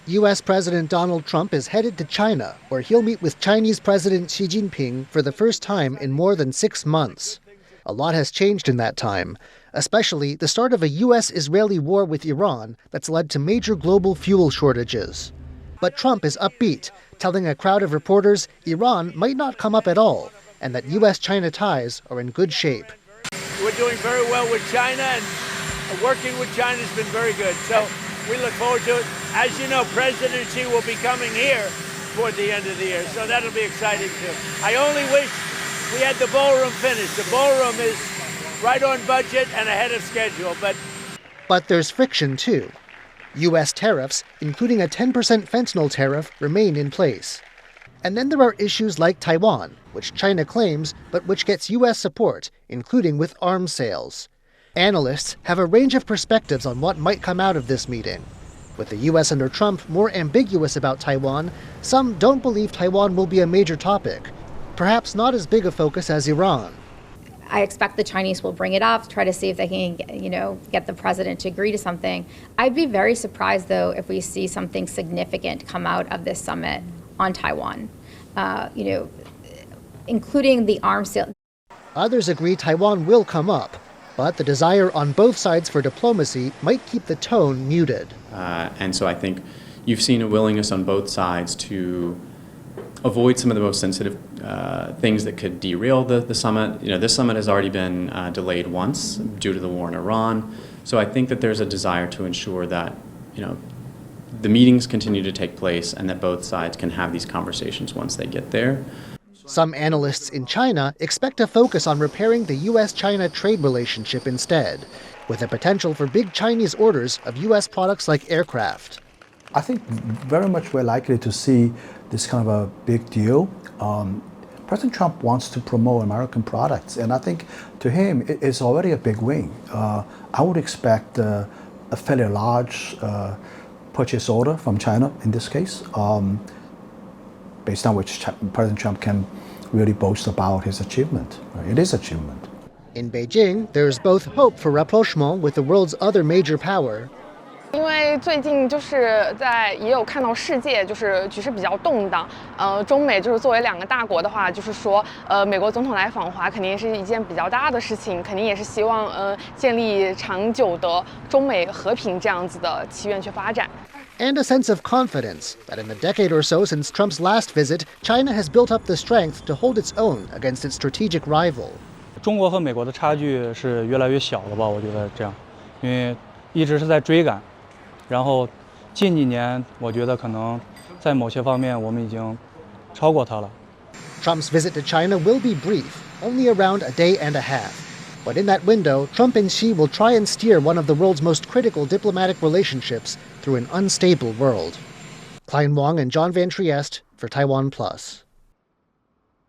U.S. President Donald Trump is headed to China, where he'll meet with Chinese President Xi Jinping for the first time in more than 6 months. A lot has changed in that time, especially the start of a U.S.-Israeli war with Iran that's led to major global fuel shortages. But Trump is upbeat, telling a crowd of reporters Iran might not come up at all, and that U.S.-China ties are in good shape. We're doing very well with China, and working with China has been very good. So we look forward to it. As you know, President Xi will be coming here toward the end of the year, so that'll be exciting too. I only wish we had the ballroom finished. The ballroom is right on budget and ahead of schedule. But there's friction too. U.S. tariffs, including a 10% fentanyl tariff, remain in place. And then there are issues like Taiwan, which China claims, but which gets U.S. support, including with arms sales. Analysts have a range of perspectives on what might come out of this meeting. With the U.S. under Trump more ambiguous about Taiwan, some don't believe Taiwan will be a major topic. Perhaps not as big a focus as Iran. I expect the Chinese will bring it up, try to see if they can, get the president to agree to something. I'd be very surprised, though, if we see something significant come out of this summit on Taiwan, including the arms sale. Others agree Taiwan will come up, but the desire on both sides for diplomacy might keep the tone muted. And so I think you've seen a willingness on both sides to avoid some of the most sensitive things that could derail the summit. This summit has already been delayed once due to the war in Iran. So I think that there's a desire to ensure that, the meetings continue to take place and that both sides can have these conversations once they get there. Some analysts in China expect to focus on repairing the U.S.-China trade relationship instead, with the potential for big Chinese orders of U.S. products like aircraft. I think very much we're likely to see this kind of a big deal. President Trump wants to promote American products, and I think to him it's already a big win. I would expect a fairly large purchase order from China in this case, based on which President Trump can really boast about his achievement. It is achievement. In Beijing, there's both hope for rapprochement with the world's other major power. 因为最近也有看到世界局势比较动荡，中美作为两个大国的话，美国总统来访华肯定是一件比较大的事情，肯定也是希望建立长久的中美和平这样子的祈愿去发展。 And a sense of confidence that in the decade or so since Trump's last visit, China has built up the strength to hold its own against its strategic rival. 中国和美国的差距是越来越小了吧？我觉得这样，因为一直是在追赶。 然后近几年，我觉得可能在某些方面我们已经超过他了。Trump's visit to China will be brief, only around a day and a half. But in that window, Trump and Xi will try and steer one of the world's most critical diplomatic relationships through an unstable world. Klein, Wang, and John Van Trieste for TaiwanPlus.